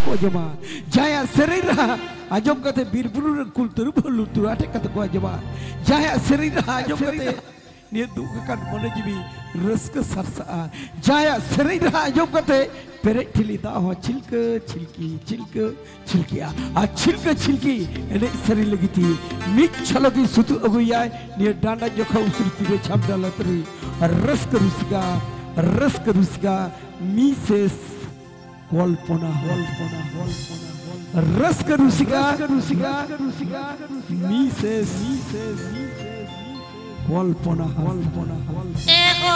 को जमा जाया शरीर आजम कते बीरबुरु कुलतुरु लुतुर आटे कते को जमा जाया शरीर आजम कते निये दुख kan mone jibi raska sarsa jaya शरीर आजम कते पेरे ठिली दा हो छिलके छिलकी आ छिलके छिलकी एने शरीर लगी थी मिच छलकी सुतु अगुया निये डांडा जोखा उसरी तिरे छाप डालतरी रस्क रुसिका मिसेस कल्पना रस्क रुसिका मिसेस कल्पना एगो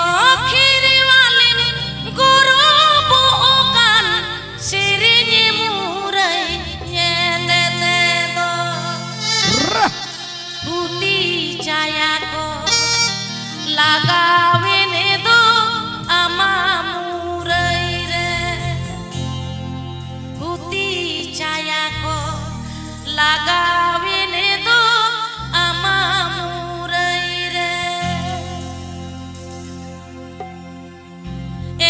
खीरवाले गुरु बुकान सिरिनी मुरै ये दे दो पुती छाया को लगावे ने दो आमा मुरै रे पुती छाया को लगावे ने दो आमा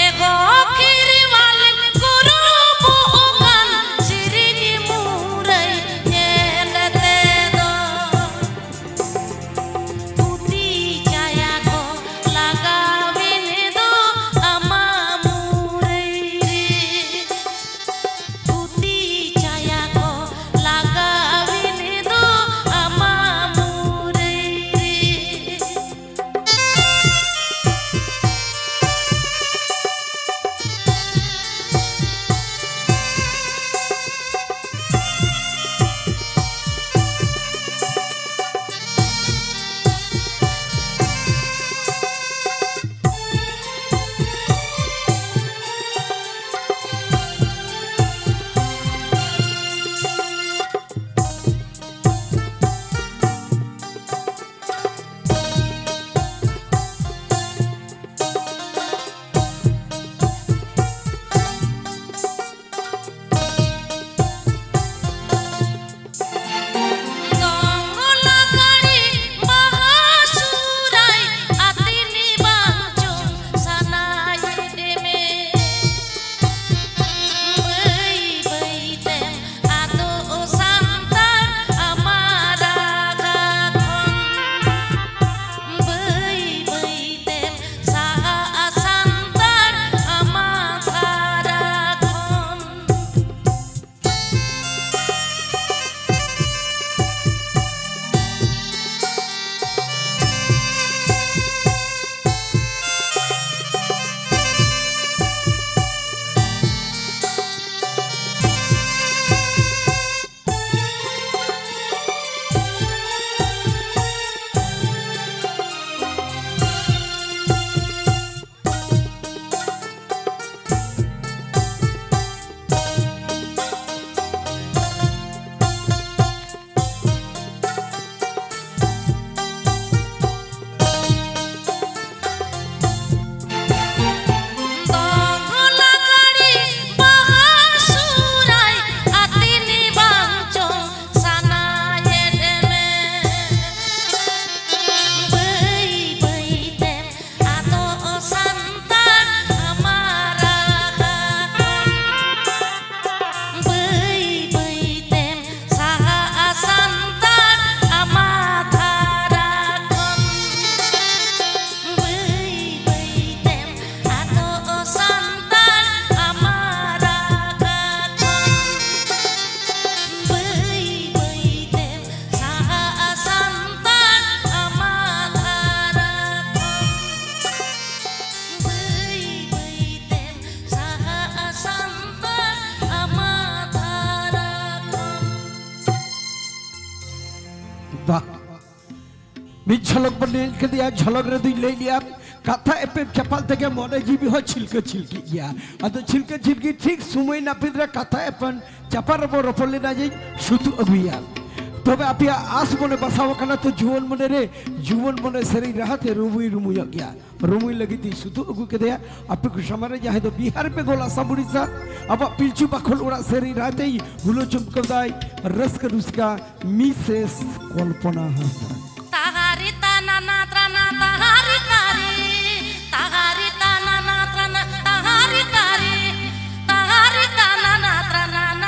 एगो खीरवाले गुरु बुकान सिरिनी मुरै ये दे दो पुती छाया को लगावे ने दो आमा मुरै रे पुती छाया को लगावे ने दो आमा मुरै रे झलक बने के दिया झलक रे दुई ले लिया कथा एपे चपाल तके मने जीबी हो छिलके छिलकी गया अतो छिलके छिलकी ठीक समय ना पिदरा कथा एपन चपार बो रपले ना जे सुतु अगुया तबे आपिया आस मने बसाव कना तो जुवन मने शरीर रहते रुमुई गया रुमुई लगी थी सुतु अगु के दिया आपे को समारे जाहे तो बिहार पे गोला साबुड़ीसा अब पिलचू बखल उड़ा शरीर रहते ही हुलो चुमकदाई रस्क रुस्का मिसेस कल्पना हासा ताहारी ताना ना त्राना ताहारी तारी ताना ना त्राना ताहारी ताना ना त्राना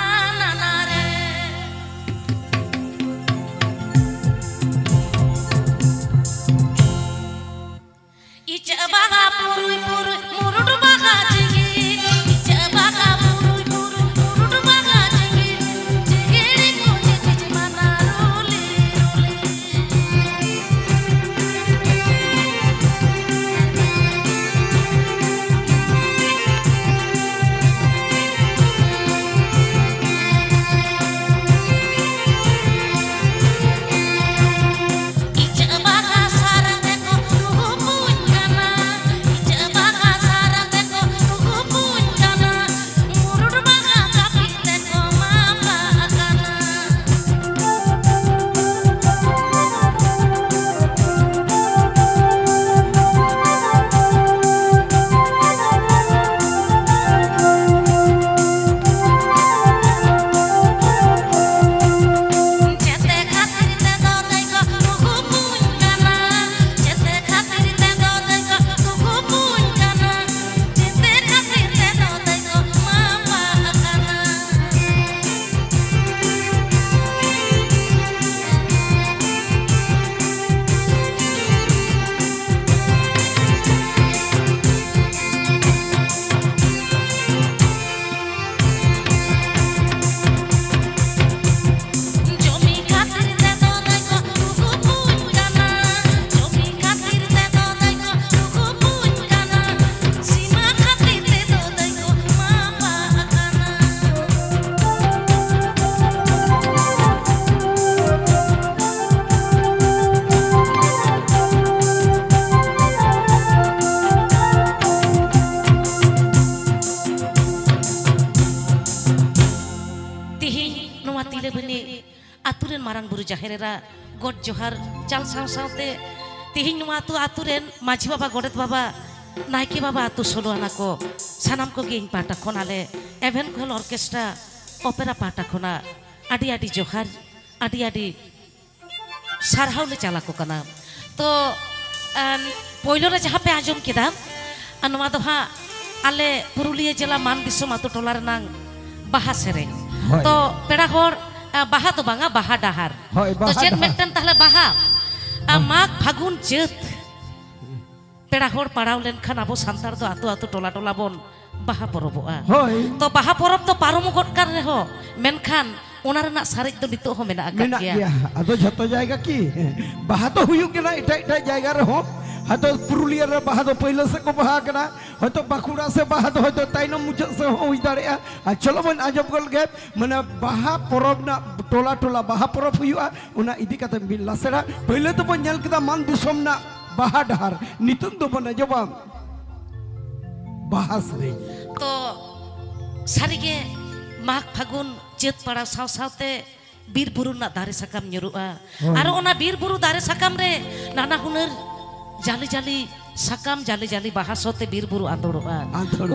ᱱᱚᱣᱟ ᱛᱤᱞᱟᱹᱵᱟᱹᱱᱤ ᱟᱛᱩ ᱨᱮᱱ ᱢᱟᱨᱟᱝ ᱵᱩᱨᱩ ᱡᱟᱦᱮᱨᱮᱨᱟ ᱜᱚᱰ ᱡᱚᱦᱟᱨ ᱪᱟᱞ ᱥᱟᱶ ᱥᱟᱶᱛᱮ ᱛᱮᱦᱮᱧ ᱱᱚᱣᱟ ᱟᱛᱩ ᱨᱮᱱ ᱢᱟᱹᱡᱷᱤ ᱵᱟᱵᱟ ᱜᱚᱰᱮᱛ ᱵᱟᱵᱟ नायके बाबा आतु सोलो आना को सानाम को गे पाटा खोना ले एवेन खोल ऑर्केस्ट्रा ओपेरा पाटा खोना आदि आदि जोहार आदि आदि सारहाव ले चला को कना तो पोइलो रे जहाँ पे आजम किदा अनुमा दो हाँ आले पुरुलिया जिला मान दिसोम आतु टोला रनांग बाहा सेरे तो पेड़ा होर बाहा तो बांगा बाहा डाहार तो चेत मेटन ताहले बाहा माघ फागुन चेत पेड़ा होड़ पड़ाव लेन खान आबो सांतार दो आतु आतु टोला टोला बोन बाहा परबोआ तो बाहा परब तो पारम गट कर रहो मेनखान ओना रना सारेज दो नितो हो मेना आका गया आदो झतो जायगा की बाहा तो हुयु केना इटा इटा जायगा रे हो हतो पुरुलिया रे बाहा दो पहिले से को बाहा कना हतो बाकुड़ा से बाहा दो हतो ताइनो मुझे से हो हुई दाड़ेया आ चलो मन आजब गल गे माने बाहा परब ना टोला टोला बाहा परब हुयुआ ओना इदी कते बिल्ला सेरा पहिले तो बन नेल केदा मान दिसोम ना बाहा डहार नितुन दो बना जवाब बाहा सरे तो सारिगे माघ फागुन चेत पड़ा साव सावते बीर बुरु ना दारे साकाम nyuruआ आरो ओना बीर बुरु दारे साकाम रे नाना हुनर जाली जाली साकाम जाली जाली बाहा सोते बीर बुरु आंदोड़ोआ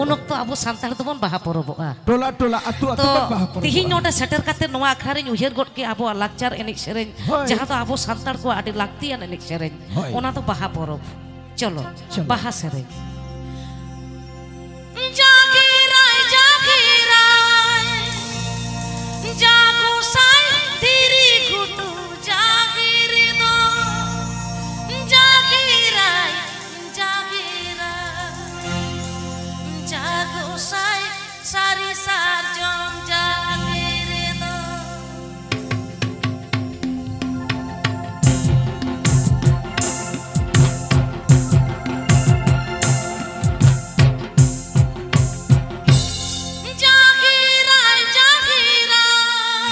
उन वक्त आबो सांतार दोबन बाहा परबोआ टोला टोला आतु आतु बाहा परब तिहिन नोडे सेटर काते नोवा आखरा रे उहेर गट के आबो लाकचार एनेक सेरेन जहां तो आबो सांतार को आडी लाक्तियान एनेक सेरेन ओना तो बाहा परब चलो बाहा सेरेन जागिराय जागिराय जागो साई धीरी गुटु जागिर दो जागिराय जागिराय जागो साई सारी सार जम जागिर दो जागिराय जागिराय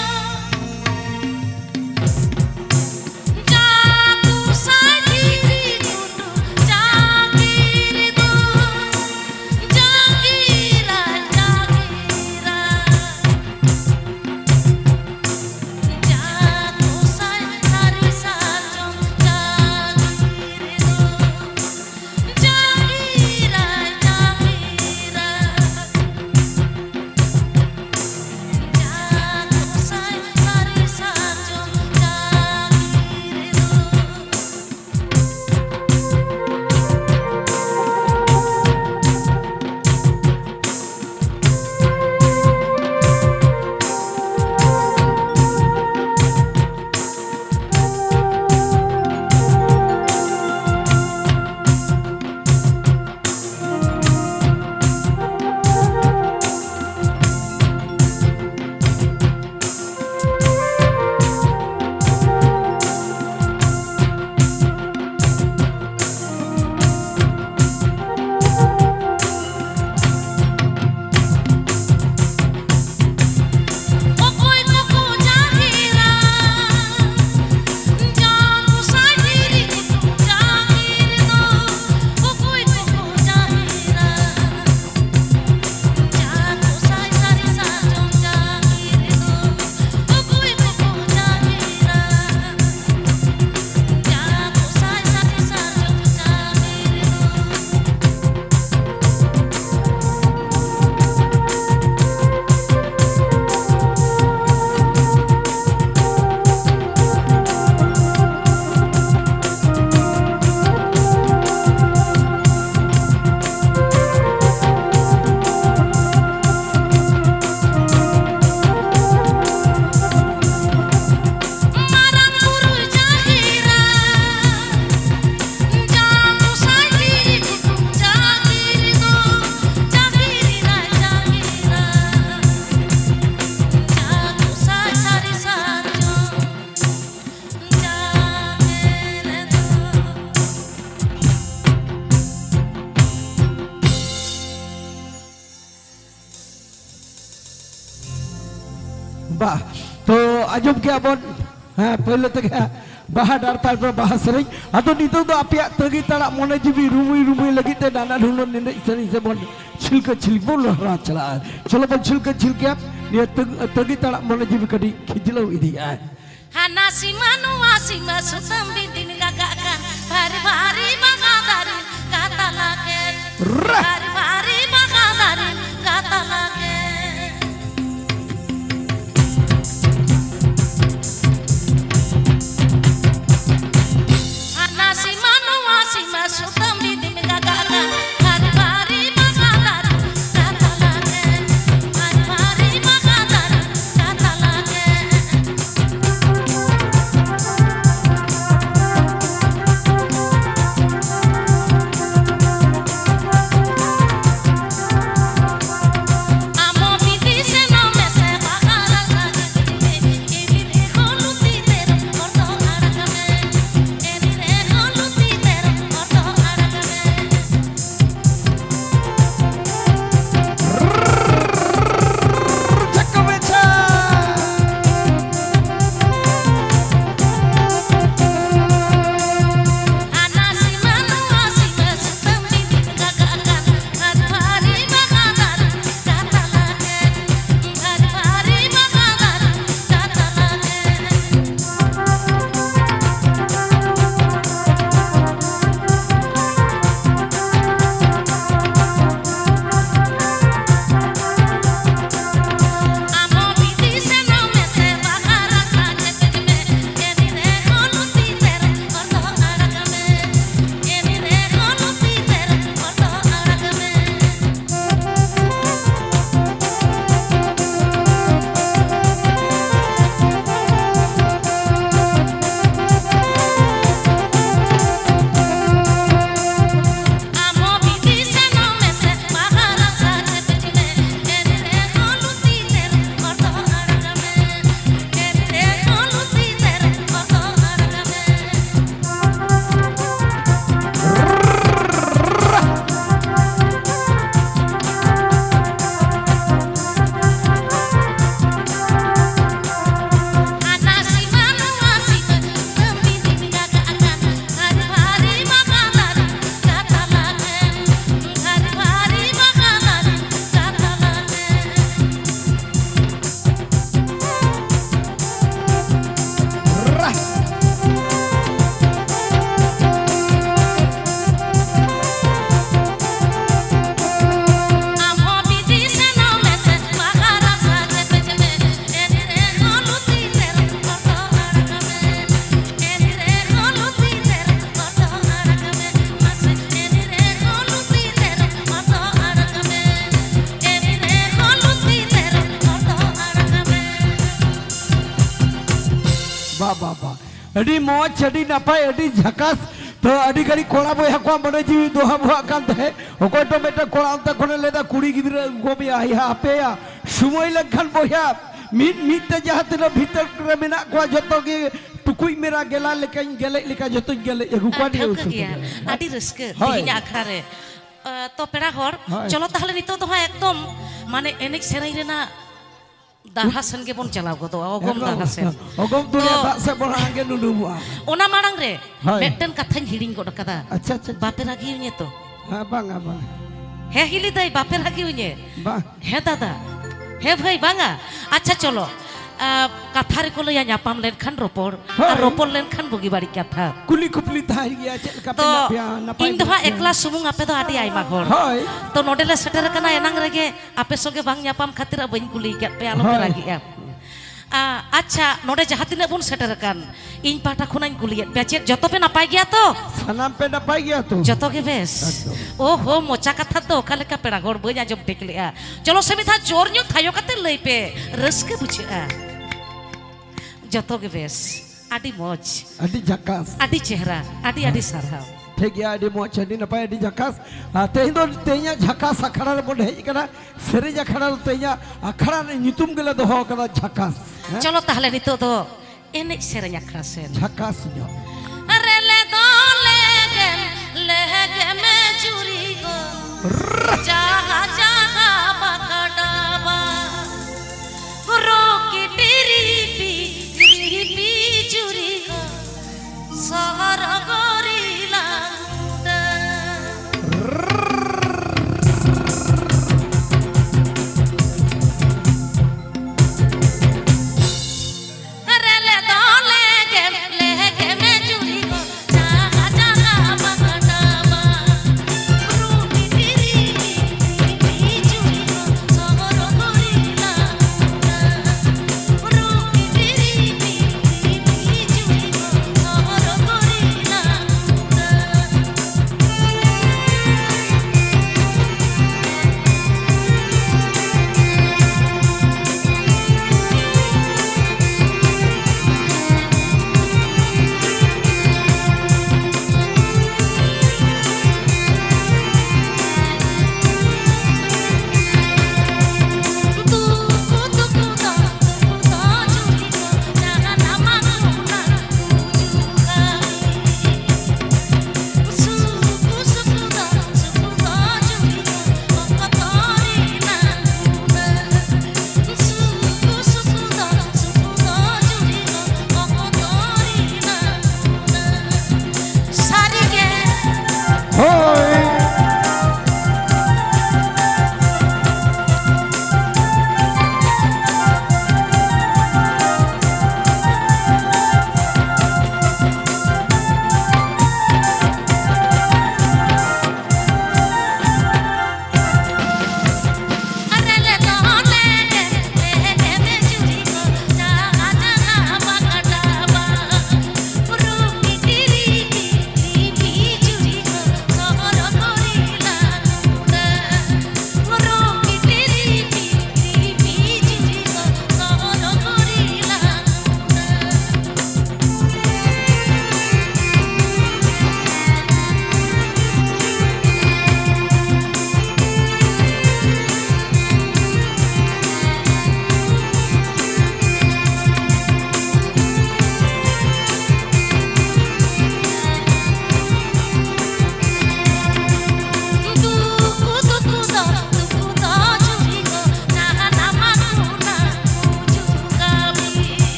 जागो साई धीरी गुटु जागिर दो जागिराय जागिराय जागो साई सारी सार जम जागिर दो जागिराय जागिराय जागो साई सारी सार जम जागिर दो Okoy koko jagira jago sai diri gutu jagir do okoy koko jagira jago sai sari sajom jagir do okoy koko jagira jago sai sari sajom jagir marang buru jagira jago sai diri gutu jagir do jagirai jagira jago sai sari sajom jagir do वाह तो आजम के अपन हाँ पहले तक बाहा डार तार पर बाहा सरेज आतो नितो दो आपिया तगी ताड़ा मोने जीवी रूमुई रूमुई लगी ते नाना ढूंढो निने सरी से बन छिलके छिलके बोल रहा चला चलो बन छिलके छिलके Dia tegi talak mana jibi kadi kijilau ini ay. Hana si manua si masutam bidin gagakan bari-bari makadarin kata lagi bari-bari makadarin kata lagi Hana si manua si masutam bidin gagakan bari-bari makadarin kata lagi bari-bari makadarin kata lagi Adi moj, adi napai, adi jakas. तो अड़ी घड़ी कोड़ा बोया को मने जीवी दोहा बुआ कांत है ओको तो बेटा कोड़ा अंत कोने लेदा कुड़ी गिदरे गो भी आई हा पे या सुमोय लखन बोया मीत ते जहाते न भीतर रे मेना को जतो के टुकुई मेरा गेला लेकन गेले लेका जतो गेले एगु कोडी उस अड़ी रस्के तिहिन आखड़ा रे तो पेड़ा हर चलो ताहले नितो तो एकदम माने एनेक सेराई रेना दाहासन के बन चलाव को तो ओगम दाहासन ओगम दुनिया दासे बड़ा आगे नुडुबा ओना मारंग रे मेटन कथान हिडिंग को डकदा अच्छा अच्छा बापे रागी उन्ये तो हां बांगा बांगा हे हिली दाई बापे रागी उन्ये बा हे दादा हे भाई बांगा अच्छा चलो कथा रे को लया न्यापाम लेन खान रोपोर और रोपोर लेन खान बुगी बाड़ी कथा कुली कुपली थारी गया चल का तो इन दोहा एकला सुमुंग आपे तो आटी आई मागोर तो नोडेले सेटर कना एनांग रेगे आपे सोगे बांग न्यापाम खातिर बइन कुली के पे आलो रागी अच्छा नोडे जहां तिने बुन सेटर कान इन पाटा खुनाइन कुलियत पे चेक जतो पे नापाय गया तो सनाम पे नापाय गया तो जतो के बेस ओहो मोचा कथा तो काले का पेड़ा गोर बजा जब टेकलिया चलो समिथा जोर न्यू थायो कते लई पे रसके बुझा जतो के बेस आडी मौज आडी झकास आडी चेहरा आडी आडी सारा ठीक गया आडी मौज आडी नपाय आडी झकास तेही दो तेया झकास अखड़ा रे बोल हेज करा सेरे अखड़ा तेया अखड़ा ने नितुम गेले दोहो कदा झकास चलो ताहले नितो तो एने सेरे अखड़ा से झकास जो अरे ले दो लेगे में चूरी गो जहां जहां पकड़ावा रोकी तेरी पी चूरी गो सहर गोरीला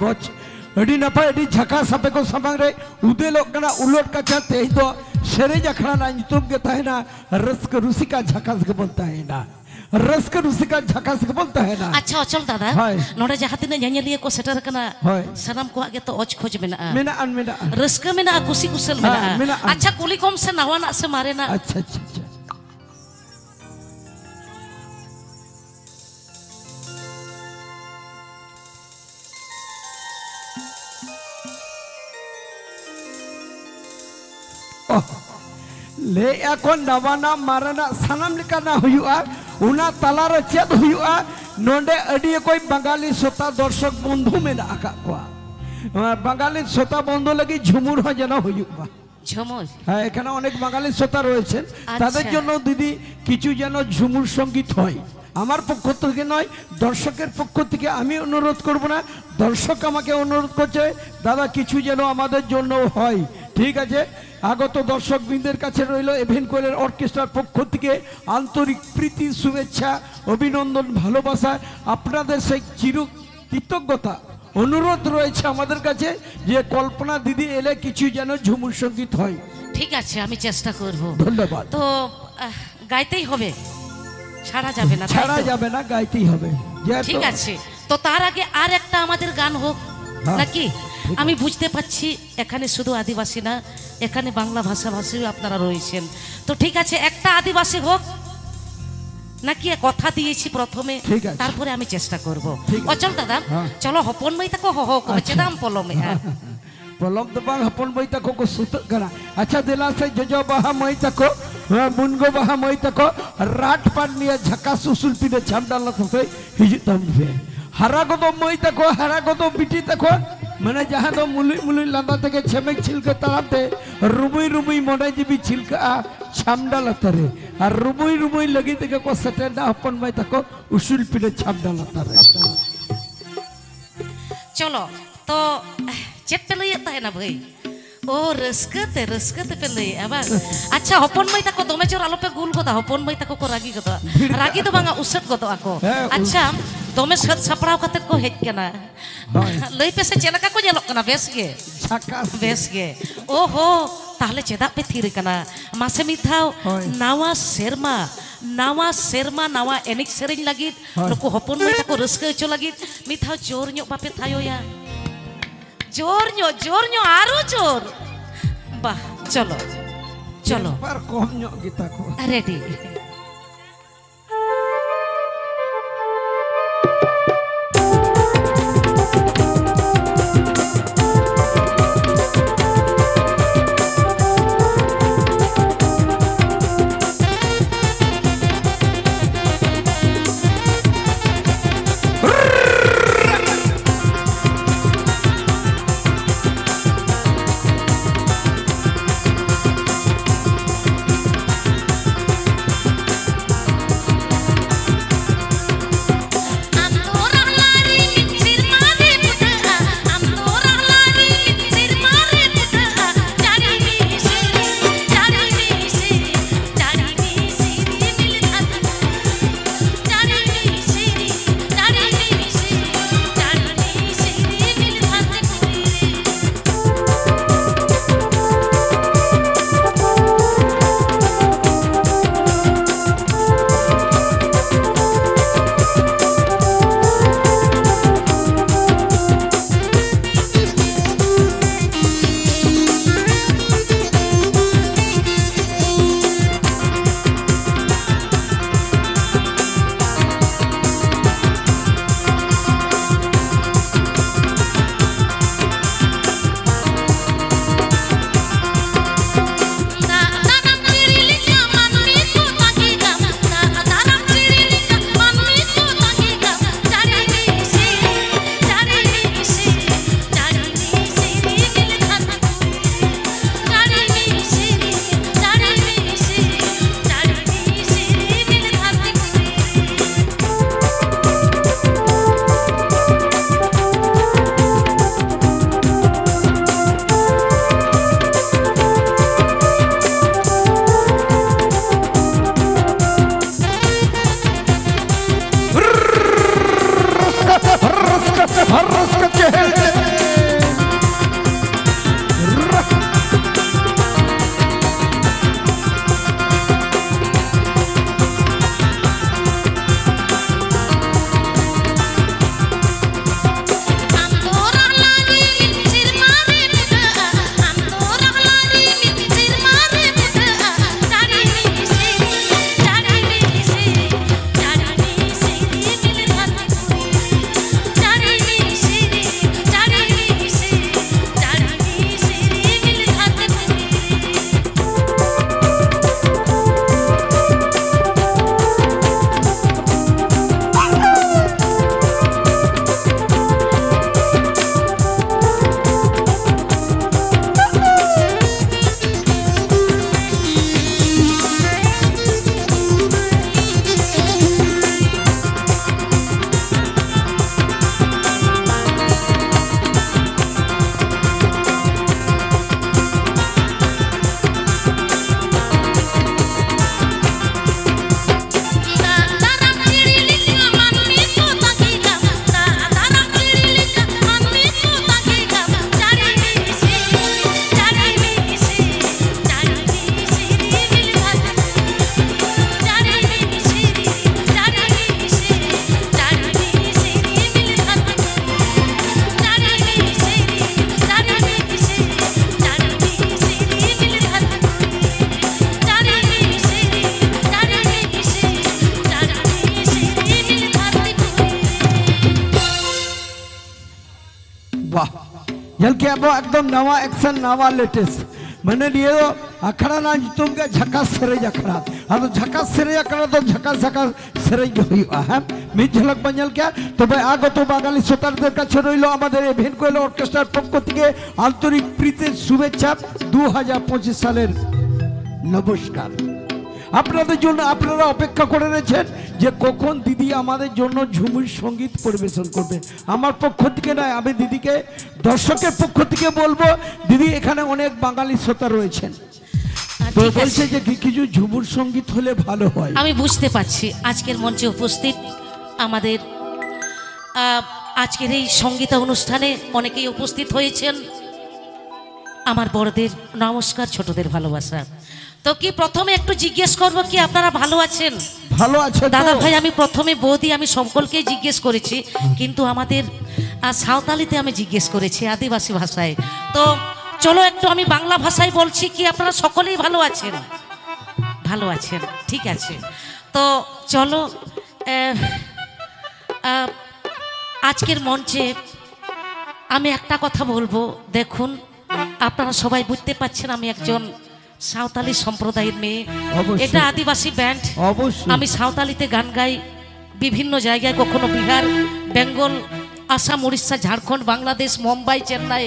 बच अड़ी नपाय अड़ी झका सापे को समांग रे उदेलोक कना उलट कचा तेही तो सेरेज अखड़ा ना नितुम के ताहेना रस्क रुसिका झकास के बोलता है ना रस्क रुसिका झकास के बोलता है ना अच्छा अचल दादा नोडे जहाँ तिना न्यान्यलिया को सेटर कना सनम को आगे तो ओच खोज मेना रस्क मेना कुसी कुशल मेना अच्छा कुली कम से नवा ना से मारे ना अच्छा अच्छा अच्छा ले এখন নবানা মারানা সানাম লিকানা হুইয়া উনা তালার চেদ হুইয়া নন্ডে আডি কই বাঙালি শ্রোতা দর্শক বন্ধু মেনা আকা কোয়া বাঙালি শ্রোতা বন্ধু লাগি ঝুমুর হয় যেন হুইয়া ঝুমুর হ্যাঁ এখানে অনেক বাঙালি শ্রোতা রয়েছেন তাদের জন্য দিদি কিছু যেন ঝুমুর সঙ্গীত হয় আমার পক্ষ থেকে নয় দর্শকের পক্ষ থেকে আমি অনুরোধ করব না দর্শক আমাকে অনুরোধ করছে দাদা কিছু যেন আমাদের জন্য হয় ঠিক আছে আগত দর্শকবৃন্দের কাছে রইল এভেন কোয়েলের অর্কেস্ট্রার পক্ষ থেকে আন্তরিক প্রীতি শুভেচ্ছা অভিনন্দন ভালোবাসা আপনাদের সেই চির কৃতজ্ঞতা অনুরোধ রয়েছে আমাদের কাছে যে কল্পনা দিদি এলে কিছু যেন ঝুমুর সঙ্গীত হয় ঠিক আছে আমি চেষ্টা করব ধন্যবাদ তো গাইতেই হবে ছাড়া যাবে না গাইতেই হবে ঠিক আছে তো তার আগে আর একটা আমাদের গান হোক নাকি আমি বুঝতে পাচ্ছি এখানে শুধু আদিবাসী না এখানে বাংলা ভাষাভাষীও আপনারা রয়েছেন তো ঠিক আছে একটা আদিবাসী হোক নাকি কথা দিয়েছি প্রথমে তারপরে আমি চেষ্টা করব অচল দাদা চলো হপন মই তাকো হহ করেছে নাম পলমে পলম তো বাং হপন মই তাকো কো সুত করা আচ্ছা দিলা সে জজ বাহা মই তাকো মুনগো বাহা মই তাকো রাট পান নিয়ে ঝাকা সুসুল পিনে ছামডাল তো হিজুত তামবে হারা গো তো মই তাকো হারা গো তো বিটি তাকো মানে যাহা তো মুলুই মুলুই লান্দা থেকে ছেমেক ছিলকে তালাতে রুবুই রুবুই মনে জিবি ছিলকা ছামডাল তারে আর রুবুই রুবুই লাগি থেকে কো সেটে না হপন মই তাকো উসুল পিনে ছামডাল তারে চলো তো চেট पे लई है ना भाई ओ रस्कते पे लई अब अच्छा हपन मई ताको दमे चोर आलो पे गुल गोदा हपन मई ताको को रागी तो बांगा उसत गोदा ako अच्छा दमे सत सपड़ाव कते को हेज केना लई पे से चेलका को जेलो कना बेस गे ओहो ताहले चेदा पे थीर कना मासे मिथाव नावा सेरमा नावा एनिक सेरिन लागित नुको हपन मई ताको रस्क चो लागित मिथाव जोर ᱧᱚᱜ बापे थायो या जोर ᱧᱚᱜ आरो जोर बाह चलो पर कम ᱧᱚᱜ गीता को रेडी अब एकदम नवा एक्शन नवा लेटेस्ट मैंने लिए अखड़ा ना तुमके झकास सेरेज अखड़ा अब झकास सेरेज अखड़ा तो झकास झकास सेरेज हुआ है मिट झलक बंजल क्या तो भाई आगत बाঙালি শ্রোতাদের কাছে রইল আমাদের ইভেন্ট কোয়েল অর্কেস্ট্রার পক্ষ থেকে আন্তরিক প্রীতির শুভেচ্ছা 2025 সালের নমস্কার আপনাদের জন্য আপনারা অপেক্ষা করে রয়েছেন যে কখন দিদি আমাদের জন্য ঝুমুর সঙ্গীত পরিবেশন করবে আমার পক্ষ থেকে নয় আমি দিদিকে দর্শকের পক্ষ থেকে বলবো দিদি এখানে অনেক বাঙালি শ্রোতা রয়েছেন তো বলছে যে কিছু ঝুমুর সঙ্গীত হলে ভালো হয় আমি বুঝতে পারছি আজকের মঞ্চে উপস্থিত আমাদের আজকের এই সঙ্গীত অনুষ্ঠানে অনেকেই উপস্থিত হয়েছেন আমার বড়দের নমস্কার ছোটদের ভালোবাসা তো কি প্রথমে একটু জিজ্ঞেস করব কি আপনারা ভালো আছেন ভালো আছে দাদা ভাই আমি প্রথমে বৌদি আমি সকলকে জিজ্ঞেস করেছি কিন্তু আমাদের সাঁওতালিতে আমি জিজ্ঞেস করেছি আদিবাসী ভাষায় তো চলো একটু আমি বাংলা ভাষায় বলছি কি আপনারা সকলেই ভালো আছেন ঠিক আছে তো চলো আজকের মঞ্চে আমি একটা কথা বলবো দেখুন আপনারা সবাই বুঝতে পারছেন আমি একজন সাঁওতালি সম্প্রদায়ের মেয়ে এটা আদিবাসী ব্যান্ড আমি সাঁওতালিতে গান গাই বিভিন্ন জায়গায় কখনো বিহার বেঙ্গল আসাম উড়িষ্যা ঝাড়খণ্ড বাংলাদেশ মুম্বাই চেন্নাই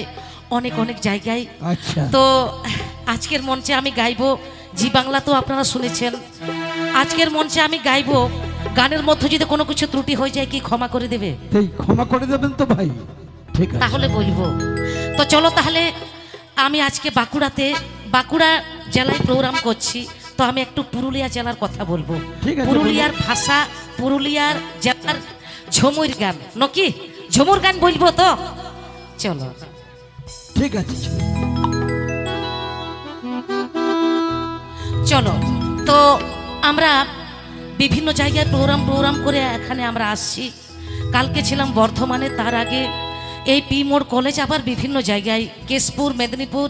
অনেক অনেক জায়গায় তো আজকের মঞ্চে আমি গাইবো জি বাংলা তো আপনারা শুনেছেন আজকের মঞ্চে আমি গাইবো গানের মধ্যে যদি কোনো কিছু ত্রুটি হয়ে যায় কি ক্ষমা করে দেবে ক্ষমা করে দেবেন তো ভাই ঠিক আছে তাহলে বলবো তো চলো তাহলে আমি আজকে বাঁকুড়া জেলায় প্রোগ্রাম করছি তো আমি একটু পুরুলিয়া জেলার কথা বলবো পুরুলিয়ার ভাষা পুরুলিয়ার জেলার ঝুমুর গান নাকি ঝুমুর গান বলবো তো চলো ঠিক আছে চলো তো আমরা বিভিন্ন জায়গায় প্রোগ্রাম করে এখানে আমরা আসছি কালকে ছিলাম বর্ধমানে তার আগে এই পি মোড় কলেজ আবার বিভিন্ন জায়গায় কেশপুর মেদিনীপুর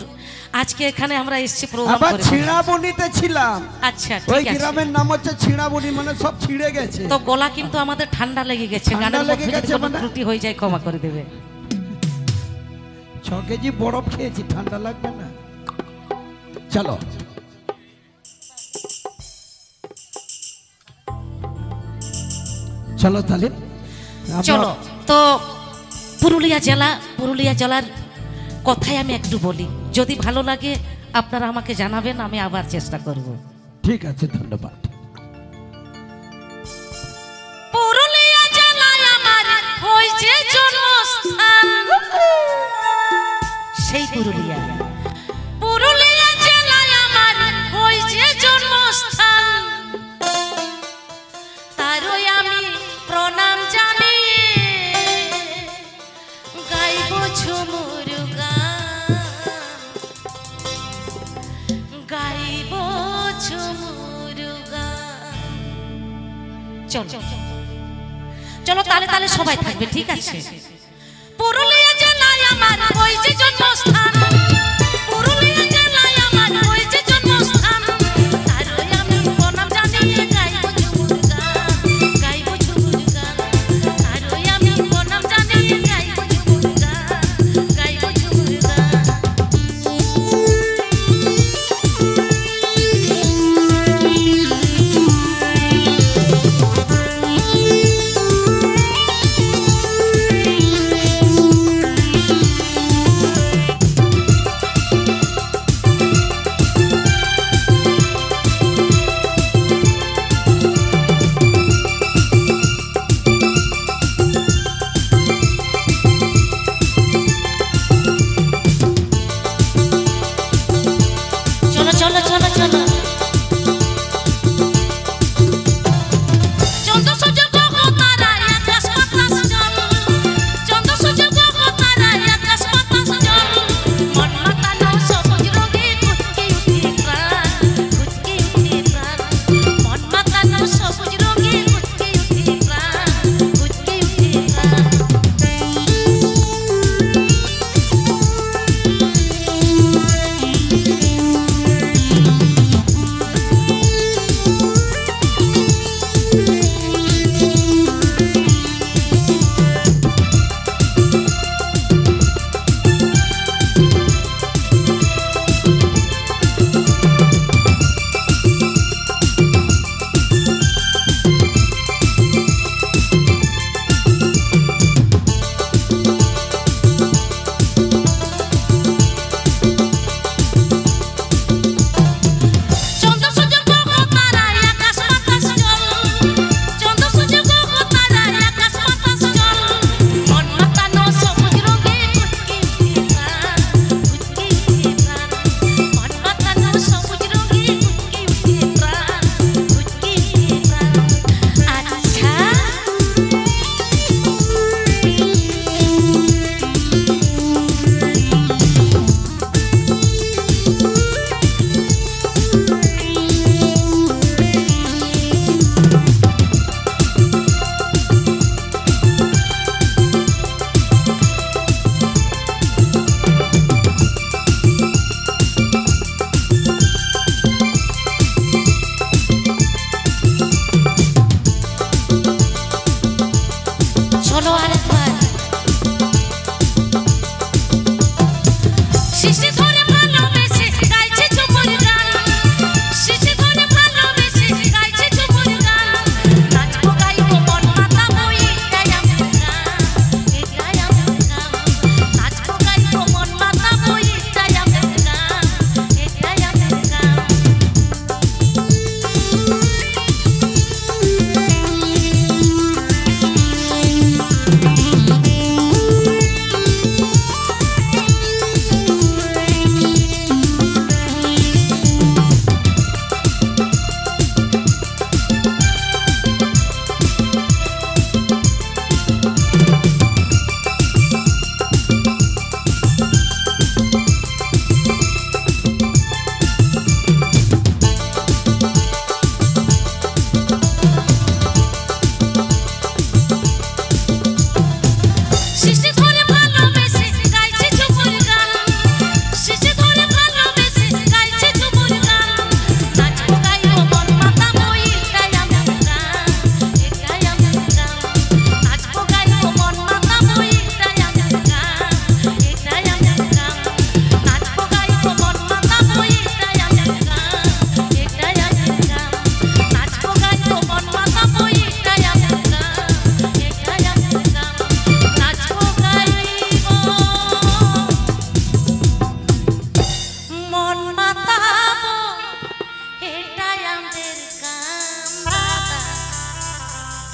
আজকে এখানে আমরা এসেছি প্রোগ্রাম করে ছিড়াবনিতে ছিলাম আচ্ছা ওই ঠিক আছে গ্রামের নাম হচ্ছে ছিড়াবনি মানে সব ছিড়ে গেছে তো গলা কিন্তু আমাদের ঠান্ডা লেগে গেছে গানের মধ্যে যদি কোনো ত্রুটি হয়ে যায় ক্ষমা করে দেবে 6 কেজি বরফ খেয়েছি ঠান্ডা লাগবে না চলো চলো তাহলে চলো তো পুরুলিয়া জেলার কথাই আমি একটু বলি যদি ভালো লাগে আপনারা আমাকে জানাবেন আমি আবার চেষ্টা করব ঠিক আছে ধন্যবাদ পুরুলিয়া জেলায় আমার হইছে জন্মস্থান সেই পুরুলিয়া জেলায় আমার হইছে জন্মস্থান তারই আমি প্রণাম জানিয়ে গাইব ঝুমুর গান চলো তালে সবাই থাকবে ঠিক আছে পুরুলিয়া জেলায় আমার হইছে জন্মস্থান পুরুলিয়া জেলায় আমার হইছে জন্মস্থান তারই আমি প্রণাম জানিয়ে গাইব ঝুমুর গান তারই আমি প্রণাম জানিয়ে গাইব ঝুমুর গান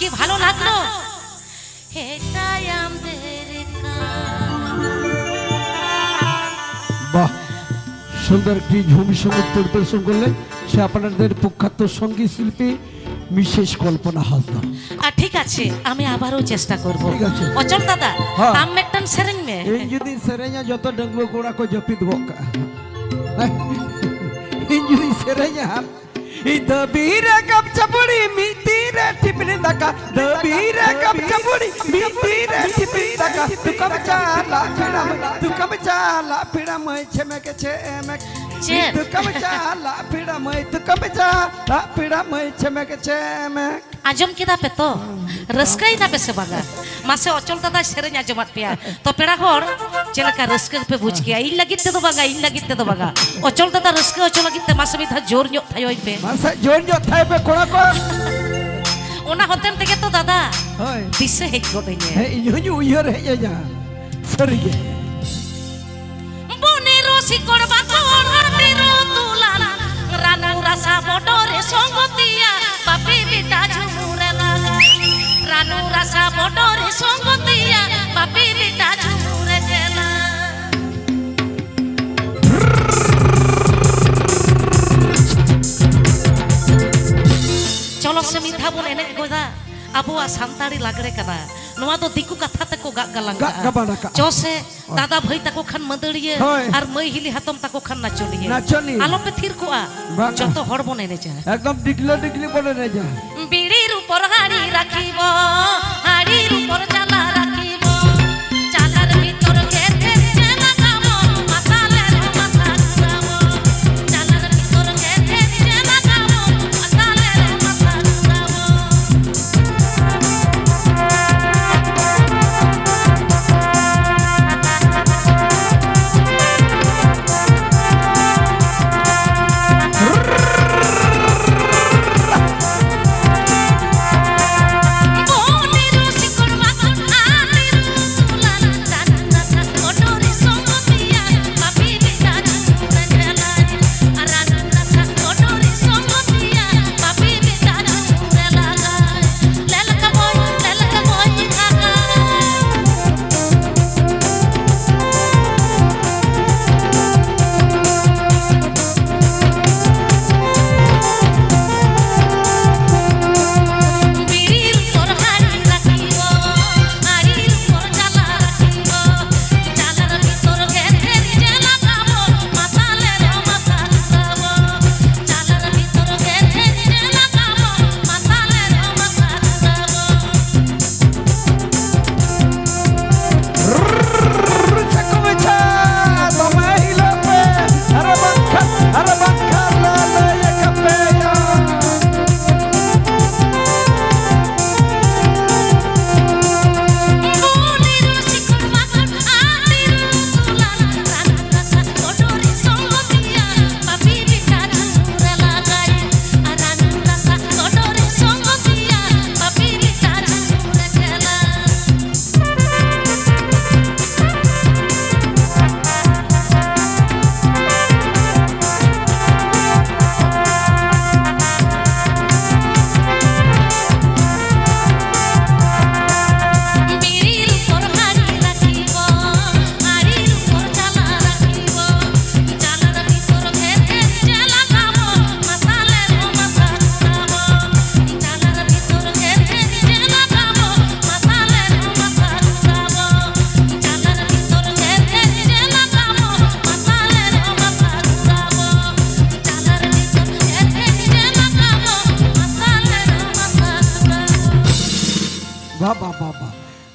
কি ভালো লাগলো এটাই আমাদের বাহ, সুন্দর একটি ঝুমি সঙ্গীত পরিবেশন করলেন সে আপনাদের প্রখ্যাত সঙ্গীত শিল্পী মিসেস কল্পনা হাসদা। আর ঠিক আছে আমি আবারও চেষ্টা করব। ঠিক আছে। অচল দাদা হ্যাঁ। আম একটান সেরেন মে ᱤᱧ ᱡᱩᱫᱤ ᱥᱮᱨᱮᱧᱟ ᱡᱚᱛᱚ ᱰᱟᱺᱜᱩᱣᱟᱹ ᱠᱚᱲᱟ ᱠᱚ ᱡᱟᱹᱯᱤᱫ ᱜᱚᱜ ᱠᱟᱜᱼᱟ ᱤᱧ ᱡᱩᱫᱤ ᱥᱮᱨᱮᱧᱟ ᱤᱧ ᱫᱟᱹᱵᱤᱨᱮ ᱠᱟᱯ ᱪᱟᱯᱩᱲᱤ ᱢᱤᱫ ᱛᱤᱨᱮ ᱴᱤᱯᱤᱱ ᱫᱟᱠᱟ ᱫᱟᱹᱵᱤᱨᱮ ᱠᱟᱯ ᱪᱟᱯᱩᱲি ᱢᱤᱫ ᱛᱤᱨᱮ ᱴᱤᱯᱤᱱ ᱫᱟᱠᱟ ᱛᱩᱠᱟᱢ ᱪᱟᱞᱟ ᱯᱤᱲᱟ ᱢᱟᱹᱭ ᱪᱷᱮᱢᱮᱠ ᱪᱷᱮᱢᱮᱠ ᱛᱩᱠᱟᱢ ᱪᱟᱞᱟ ᱯᱤᱲᱟ ᱢᱟᱹᱭ ᱪᱷᱮᱢᱮᱠ ᱪᱷᱮᱢᱮᱠ আজম কিদা পে তো রস্কাই না পেছে বাগা মাসে অচল দাদা সেরেন আজমাত পেয়া তো পেড়া হর যেলেকা রস্কা পে বুঝ গিয়া ইন লাগিতে তো বাগা ইন লাগিতে তো বাগা অচল দাদা রস্কা অচল লাগিতে মাসে বিধা জোর নিও থাই হই পে মাসে জোর নিও থাই পে কোড়া কো ওনা হতেন থেকে তো দাদা হয় দিশে হেজ গদইনে হে ইᱧ হᱧ উইহার হেজ যা সরিগে বনে রসি করবা তোর হাতের তুলালা রানু রাসা বডরে সঙ্গতিয়া বাপি বিটা ঝুমুরে লাগা রানু রাসা বডরে সঙ্গতিয়া বাপি বিটা ঝুমুরে গেলা চলো সে মিঠা বল এনে গোদা আবুয়া সান্তাড়ি লাগরে কানা নোয়া তো দিকু কথা তকো গাক গালাং চসে দাদা ভাই তাকো খান মদড়িয়ে আর মই হিলি হাতম তাকো খান নাচলিয়ে নাচলি আলো পে থির কোয়া যত হড় বনে নে যা একদম ডিগলে ডিগলি বলে নে যা বিড়ির উপর হাড়ি রাখিব হাড়ির উপর চালা রাখিব চালার ভিতর গেতে লাগাব মাতালের মাথা ঘুরাব চালার ভিতর গেতে লাগাব মাতালের মাথা ঘুরাব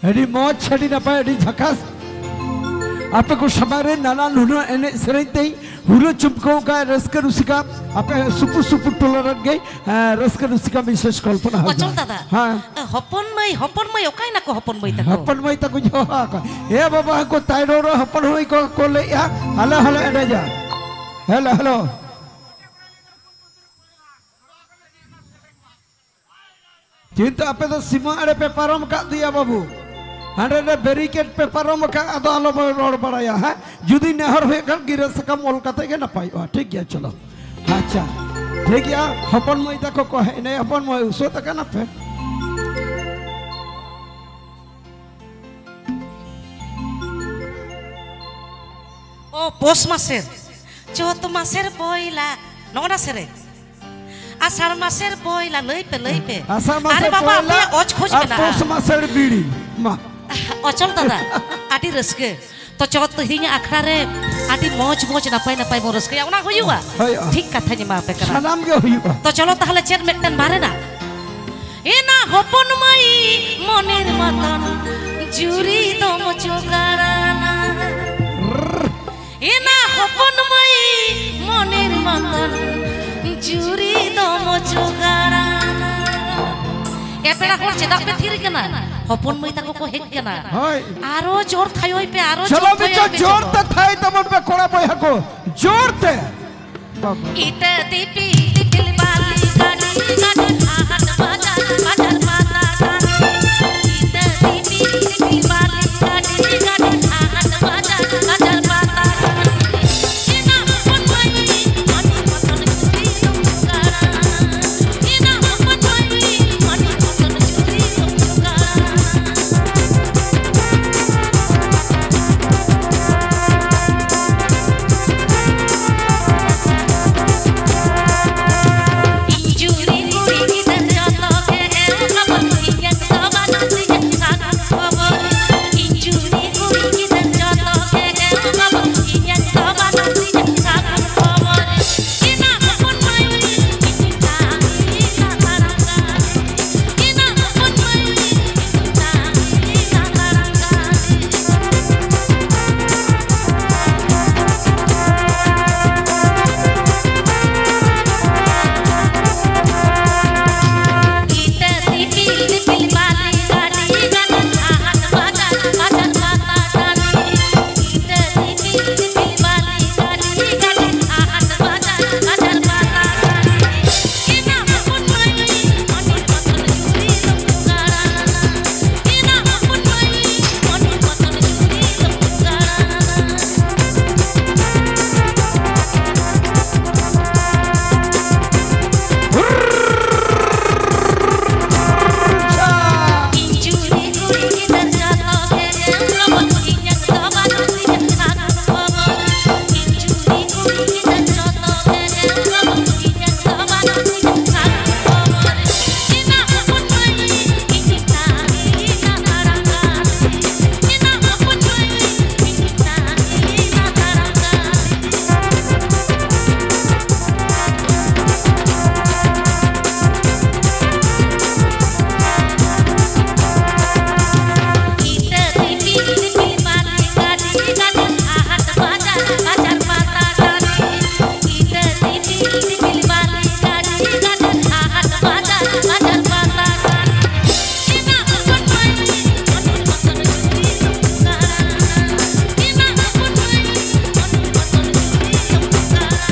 एडी मौज छड़ी ना पाए एडी झकास आपे को समारे नाना नुनो एने सेरेते हुलो चुमको का रसकर उसिका आपे सुपु सुपु टोलरन गई रसकर उसिका विशेष कल्पना है অচল দাদা हां হপন মই ওকাই না কো হপন মই তাকো हपन मई तक जो ए बाबा को ताइरो रो हपन होई को कोले या हला हला एडा जा हेलो हेलो चिंता आपे तो सीमा अरे पे पारम का दिया बाबू हांडे ने बैरिकेड पे पारम का अदो आलो रोड बड़ाया है जुदी नहर होए कर गिरे सकम ओल कते के ना पाई ठीक है चलो अच्छा ठीक है हपन मई तक को है ने हपन मई उसो तक ना पे পৌষ মাসের চৈত মাসের পয়লা নগরা সেরে আষাঢ় মাসের পয়লা লইপে আষাঢ় আরে মাসের বাবা আপনি পয়লা অজ খোঁজ আর না পৌষ মাসের বিড়ি মা অচল দাদা আটি রসকে তো চত হিং আখড়া রে আটি মজ নাপাই মো রসকে ওনা হইবা ঠিক কথা নি মা পে করা সালাম গে হইবা তো চলো তাহলে চেন মেটন মারে না এ না হপন মাই মনের মতন জুরি দম চোগারানা এ না হপন মাই মনের মতন জুরি দম চোগারানা এ পেড়া কোন চেদা পে থির কেনা হপন মাই তাকো কো হেক কেনা হয় আরো জোর থাই হই পে আরো চলো বিচ জোর তে থাই তমন পে কোড়া বই হাকো জোর তে বাবা ইটা দিপি দিপিল বালি গাড়ি গাড়ি হাট বাজার বাজার মাতা গাড়ি ইটা দিপি দিপিল বালি গাড়ি গাড়ি হাট বাজার বাজার মাতা গাড়ি ইনা হপন মাই মনি মতন চুরি চুগারা ইনা হপন মাই মনি মতন চুরি চুগারা ইঞ্জুরি কুড়ি গিদার যত কে খবর ইয়া সবা নাসি সানা খবর ইঞ্জুরি কুড়ি গিদার যত কে খবর ইয়া সবা নাসি সানা খবর ইনা হপন মাই ইনা ইনা তারাঙ্গা ইনা হপন মাই ইনা ইনা তারাঙ্গা ইটা দিপিল দিপিল বালি গাড়ি গাড়ি হাট বাজার বাজার মাতা গাড়ি ইটা দিপিল দিপিল বালি গাড়ি গাড়ি হাট বাজার বাজার মাতা গাড়ি ইনা হপন মাই মনি মতন চুরি চুগারা ইনা হপন মাই মনি মতন চুরি চুগারা ইঞ্জুরি কুড়ি গিদার যত কে খবর ইয়া সবা নাসি সানা খবর ইঞ্জুরি কুড়ি গিদার যত কে খবর ইয়া সবা নাসি সানা খবর ইনা হপন মাই ইনা ইনা তারাঙ্গা ইনা হপন মাই ইনা ইনা তারাঙ্গা ইটা দিপিল দিপিল বালি গাড়ি গাড়ি হাট বাজার বাজার মাতা গাড়ি ইটা দিপিল দিপিল বালি গাড়ি গাড়ি হাট বাজার বাজার মাতা গাড়ি ইনা হপন মাই মনি মতন চুরি চুগারা ইনা হপন মাই মনি মতন চুরি চুগারা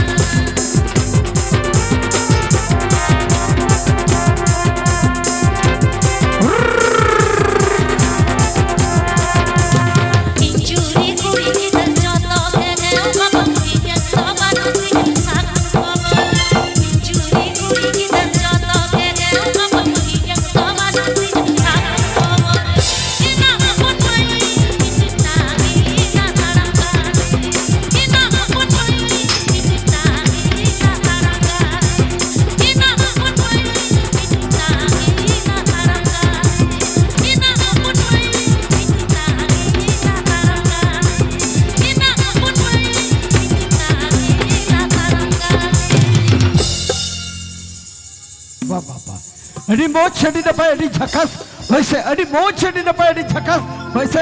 ইঞ্জুরি কুড়ি গিদার যত কে খবর ইয়া সবা নাসি সানা খবর ইঞ্জুরি কুড়ি গিদার যত কে খবর ইয়া সবা নাসি সানা খবর ইনা হপন মাই ইনা ইনা তারাঙ্গা ইনা হপন মাই ইনা ইনা তারাঙ্গা ইনা হপন মাই ইনা ইনা তারাঙ্গা ইনা হপন মাই ইনা ইনা তারাঙ্গা ইনা হপন মাই ইনা ইনা তারাঙ্গা বাবা বাবা अड़ी मौज छड़ी न पाए अड़ी झकास वैसे अड़ी मौज छड़ी न पाए अड़ी झकास वैसे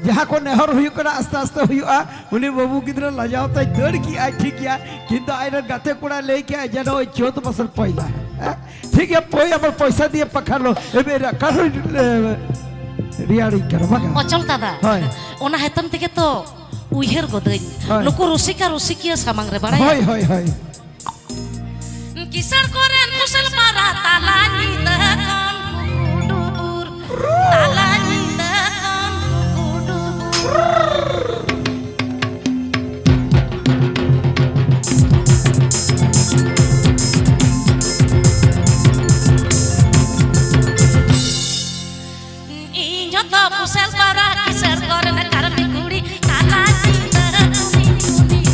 जहाँ को नेहर हुई करा आस्ते आस्ते हुआ उन्हें बाबू किधर लजाओ तो दर की आई ठीक है किंतु आइर गाते कुड़ा लेके आए जनो 14 बसर पहला ठीक है पोई अब पैसा दिए पकड़ लो ए मेरा करो रियाड़ी कर मगा অচল দাদা হয়। ওনা হেতন থেকে তো উইহের গদই হয়। নুকু রসিকা রসিকিয়া সামাং রে বাড়াই হয় হয় হয় কিসার করেন কুশল পারা তালানি দহন কুকুডুবুর তালানি দহন কুকুডুবুর ইঞ্জত কুশল পারা কিসার করেন কারমি কুড়ি তালানি দহন কুকুডুবুর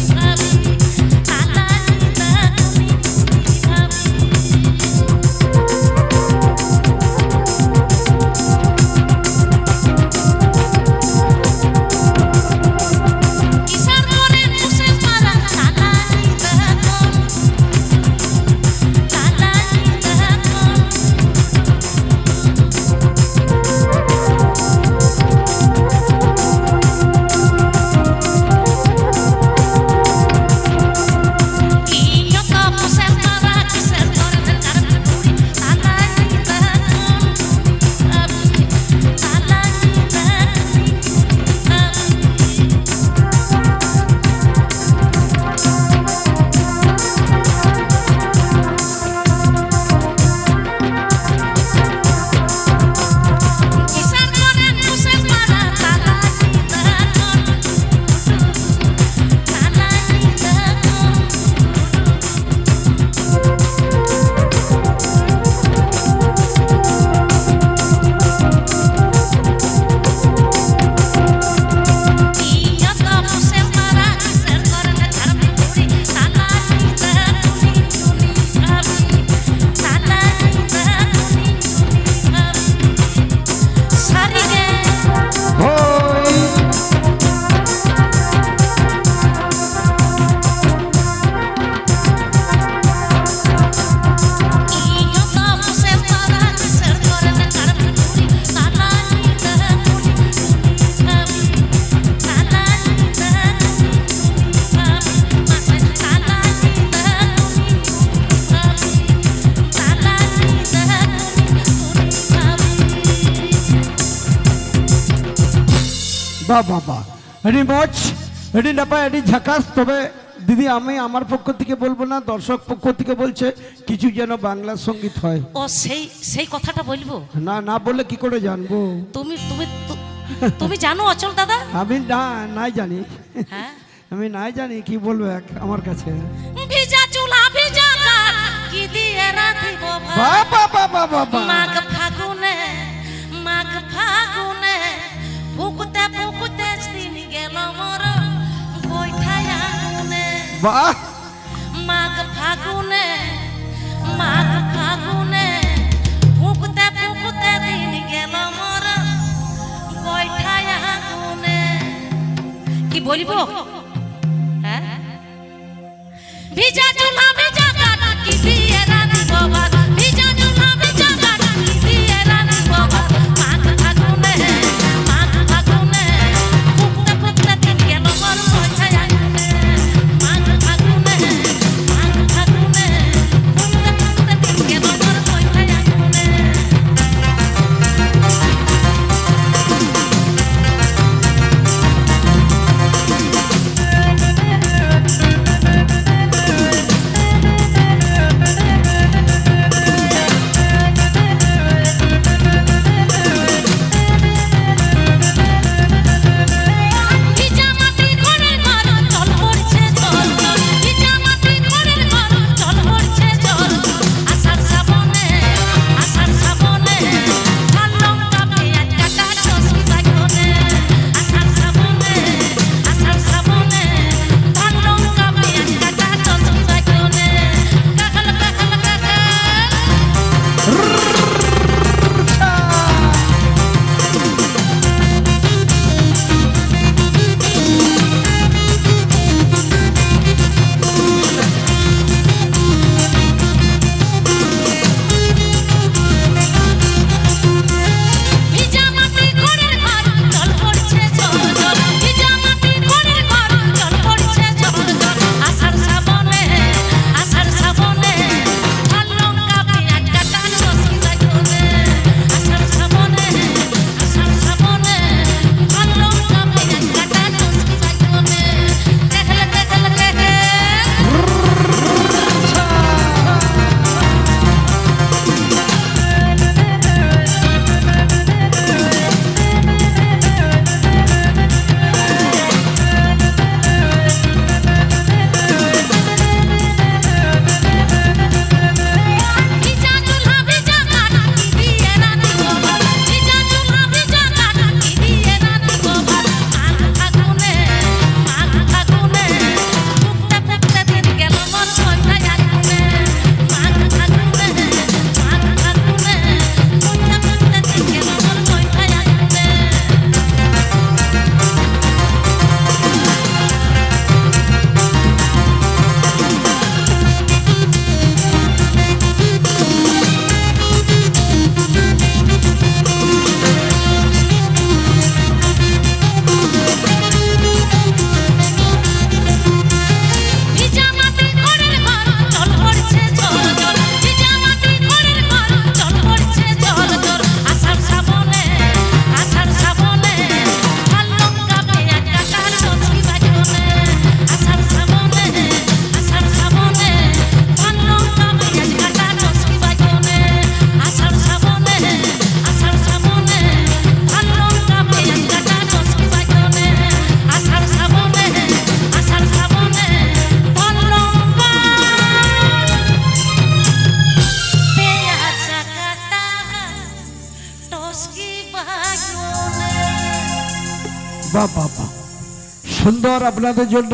বাহ বাহ বাহ, এটি মজ, এটি নাপায়, এটি ঝাকাস। তবে দিদি আমি আমার পক্ষ থেকে বলবো না, দর্শক পক্ষ থেকে বলছে কিছু যেন বাংলা সঙ্গীত হয়। ও সেই সেই কথাটা বলবো? না না বললে কি করে জানবো? তুমি তুমি তুমি জানো অচল দাদা? আমি নাই জানি। হ্যাঁ আমি নাই জানি, কি বলবো আমার কাছে। ভিজা চুলা ভিজা কাঠ কি দিয়ে রাধিব ভাত। বাবা বাবা বাবা, মাঘ ফাগুনে মাঘ ফাগুনে ফুকুতে ফুকুতে দিন গেল মোর বৈঠায় আগুনে। বাহ, মাঘ ফাগুনে মাঘ ফাগুনে ফুকুতে ফুকুতে দিন গেল মোর বৈঠায় আগুনে। কি বলিব? হ্যাঁ ভিজা চুলা ভিজা কাঠ কি দিয়ে রাধিব ভাত। ভিজা চুলা ভিজা কাঠ কি দিয়ে রাধিব ভাত। মাঘ ফাগুনে মাঘ ফাগুনে ফুকতে ফুকতে দিন গেল মোর বৈঠায় আগুনে। মাঘ ফাগুনে মাঘ ফাগুনে ফুকতে ফুকতে দিন গেল মোর বৈঠায় আগুনে। ভিজা মাটি ঘরের ঘর জল পড়ছে জল জল। ভিজা মাটি ঘরের ঘর জল পড়ছে জল জল। আষাঢ় শ্রাবণে ঝাল লঙ্কা পেঁয়াজ কাটা টসকি বাগনে। আষাঢ় শ্রাবণে ঝাল লঙ্কা পেঁয়াজ কাটা টসকি বাগনে। কাকাল কাকাল কাকাল ভিজা মাটি ঘরের ঘর জল পড়ছে জল জল। ভিজা মাটি ঘরের ঘর জল পড়ছে জল জল। আষাঢ় শ্রাবণে ঝাল লঙ্কা পেঁয়াজ কাটা টসকি বাগনে। আষাঢ় শ্রাবণে ঝাল লঙ্কা পেঁয়াজ কাটা টসকি বাগনে। দেখল দেখল দেখল ভিজা চুলা ভিজা কাঠ কি দিয়ে রাধিব ভাত। ভিজা চুলা ভিজা কাঠ কি দিয়ে রাধিব ভাত। মাঘ ফাগুনে ফুকতে ফুকতে দিন গেল মোর বৈঠায় আগুনে। মাঘ ফাগুনে ফুকতে ফুকতে দিন গেল মোর বৈঠায় আগুনে। ভিজা মাটি ঘরের ঘর জল পড়ছে জল জল। ভিজা মাটি ঘরের ঘর জল পড়ছে জল জল। আষাঢ় শ্রাবণে ঝাল লঙ্কা পেঁয়াজ কাটা টসকি বাগনে। আষাঢ় শ্রাবণে ঝাল লঙ্কা পেঁয়াজ কাটা টসকি বাগনে। আষাঢ় শ্রাবণে ঝাল লঙ্কা পেঁয়াজ কাটা টসকি বাগনে। আষাঢ় শ্রাবণে ঝাল লঙ্কা পেঁয়াজ কাটা টসকি বাগনে। বাহ বাহ বাহ, সুন্দর। আপনাদের জন্য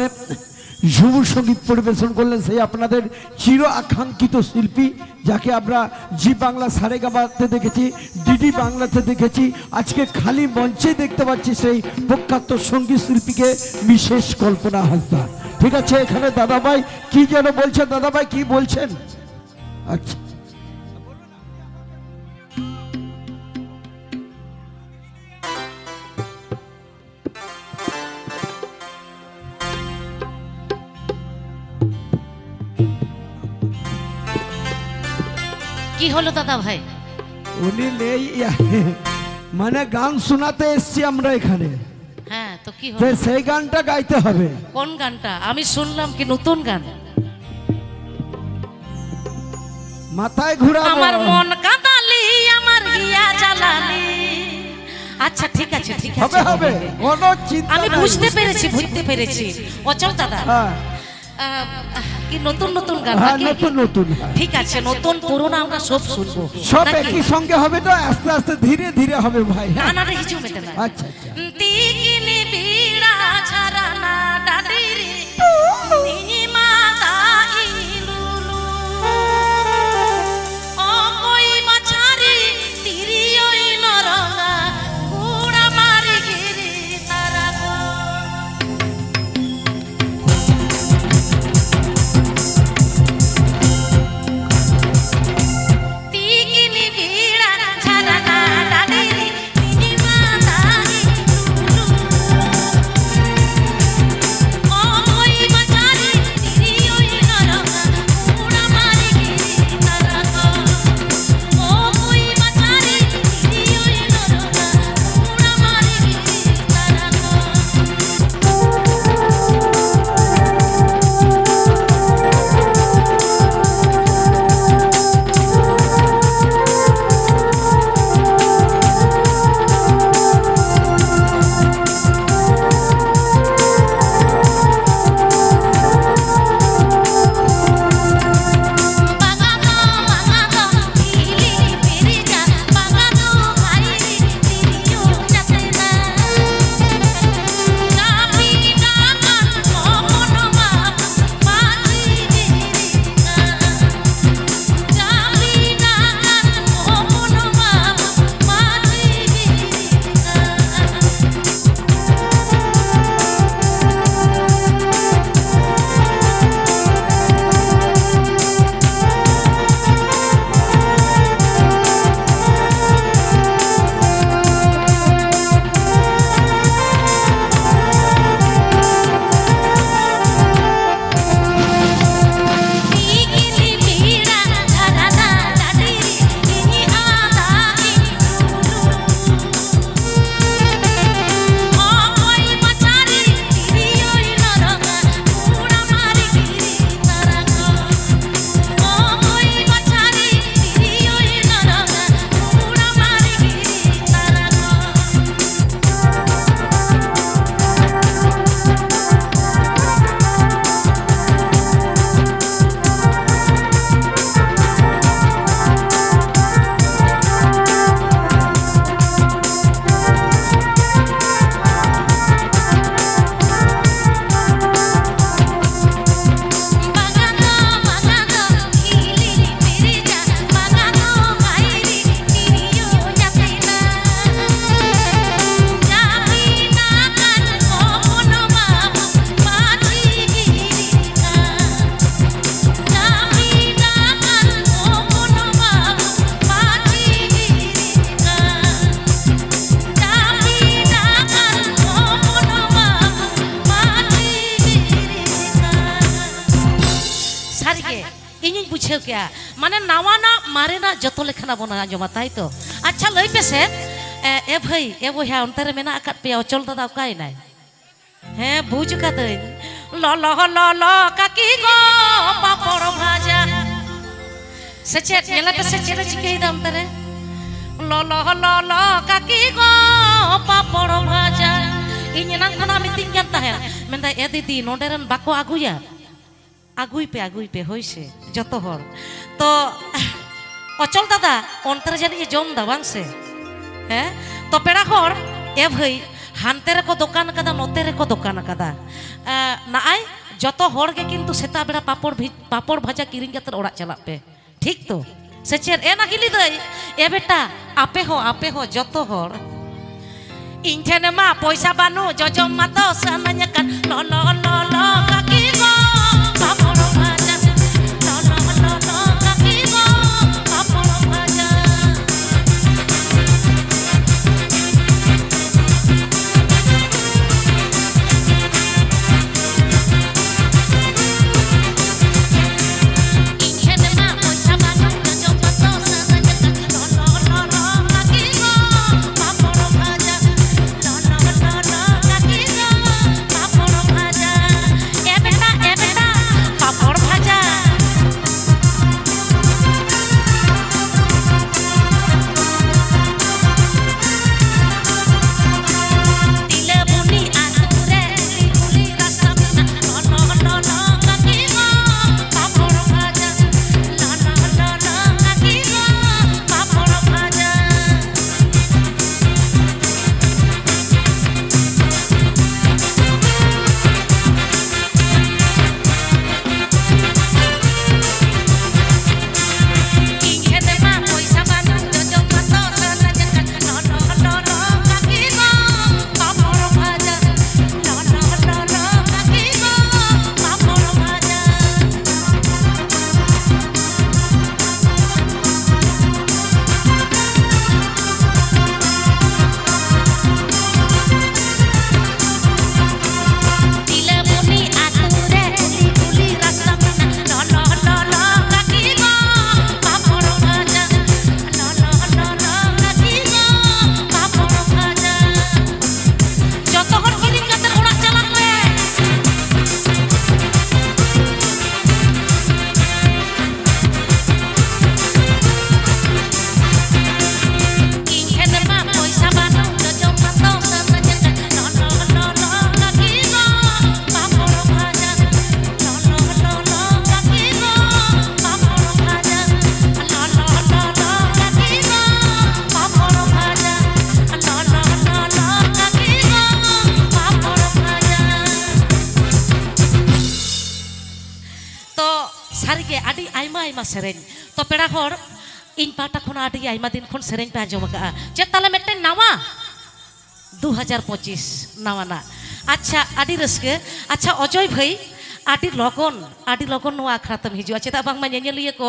যুব সঙ্গীত পরিবেশন করলেন সেই আপনাদের চির আকাঙ্ক্ষিত শিল্পী, যাকে আমরা জি বাংলা সারেগামাতে দেখেছি, ডিডি বাংলাতে দেখেছি, আজকে খালি মঞ্চে দেখতে পাচ্ছি সেই প্রখ্যাত সঙ্গীত শিল্পীকে বিশেষ কল্পনা হাসদা। ঠিক আছে, এখানে দাদাভাই কি যেন বলছেন, দাদাভাই কি বলছেন? আচ্ছা, কি হলো দাদা ভাই? উনি নেই, মানে গান শোনাতে এসছি আমরা এখানে। হ্যাঁ তো কি যে হলো সেই গানটা গাইতে হবে। কোন গানটা আমি শুনলাম কি নতুন গান মাথায় ঘুরাবো আমার মন কাঁদালি আমার হিয়া জ্বালালি আচ্ছা ঠিক আছে ঠিক আছে হবে হবে কোনো চিন্তা আমি নাই। বুঝতে পেরেছি অচল দাদা হ্যাঁ কি নতুন নতুন গান হ্যাঁ নাকি? নতুন নতুন হ্যাঁ। ঠিক আছে নতুন পুরনো আমরা সব শুনবো সব নাকি? একই সঙ্গে হবে তো, আস্তে আস্তে ধীরে ধীরে হবে ভাই। না হ্যাঁ না রে কিছু মেটে না আচ্ছা আচ্ছা তিগিনি বিড়া ঝরানা ডাডিরি নিনি মাতা ইলুলু ও কই মাছারি তিরি ওই নরঙা উড়া মারি গিরি তারা গো তিগিনি বিড়া ঝরানা ডাডিরি নিনি মাতা ইলুলু ও কই মাছারি তিরি ওই নরঙা উড়া মারি গিরি তারা গো ও কই মাছারি তিরি ওই নরঙা উড়া মারি গিরি তারা গো বাগানো বাগানো হিলি পেরিজা বাগানো খাইরি তিরিও যাতে না নামি ডাকান মন মা পাজি গিরিকা নামি ডাকান মন মা পাজি গিরিকা তিগিনি বিড়া ঝরানা ডাডিরি নিনি আদা ইলুলু ও কই মাছারি তিরি ওই নরঙা উড়া মারি গিরি তারা গো ও কই মাছারি তিরি ওই নরঙা উড়া মারি গিরি তারা গো বাগানো বাগানো হিলি পেরিজা বাগানো খাইরি তিরিও যাতে না যাবি ডাকান মন মা পাজি গিরিকা যাবি ডাকান মন মা পাজি গিরিকা যাবি ডাকান মন মা পাজি গিরিকা সারিকে ইᱧᱤᱧ বুঝেও কেয়া মানে নাওয়া না মারে না যত লেখানা বনা আঁজᱚᱢᱟ তাই তো আচ্ছা লই পেছে এ ভাই এ বইয়া অন্তে রে মেনা আকাত পেয়া অচল দাদা কাই নাই হ্যাঁ বুঝ কাদই ল ল ল ল কাকি গো পাপড় ভাজা সেচেট নেলা পেছে চেলে চিকেই দাম তারে ল ল ল ল কাকি গো পাপড় ভাজা ইᱧ নাং খানা meeting kan tahen menda e didi nonderan bako aguya আগুই পে হইছে যত হর তো অচল দাদা অন্তরে জানি জম দা বাংসে হ্যাঁ তো পেড়া হর এ ভাই হানতে রে কো দোকান কাদা নতে রে কো দোকান কাদা না আই যত হর গে কিন্তু সেতা বেড়া পাপড় ভাজা কিরিং কাতে ওড়া চালাক পে ঠিক তো সে চের এ না হিলি দই এ বেটা আপে হো যত হর ইন ঠেনে মা পয়সা বানু জজম মা তো সানাnya kan ল ল ল ল কাকি গো পাপড় ভাজা ল ল ল ল কাকি গো পাপড় ভাজা ইন ঠেনে মা পয়সা বানু জজম মা তো সানাnya kan ল ল ল ল কাকি গো পাপড় ভাজা ল ল ল ল কাকি গো मा सेरें तो पेड़ा हर इन पाटा खन आदि आइमा दिन खन सेरें पे आजम का जे ताले मेटे नावा 2025 नावाना अच्छा आदि रस्के अच्छा अजय भाई आदि लगन नो आखरा तम हिजुआ चेदा बांग मा नेनेलिया को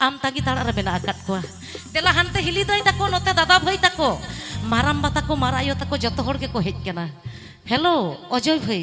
आम तांगी ताड़ा रे मेना आकात को देला हानते हिली दाई ताको नोते दादा भाई ताको माराम बाता को मारायो ताको जतो हर के को हेज केना हेलो अजय भाई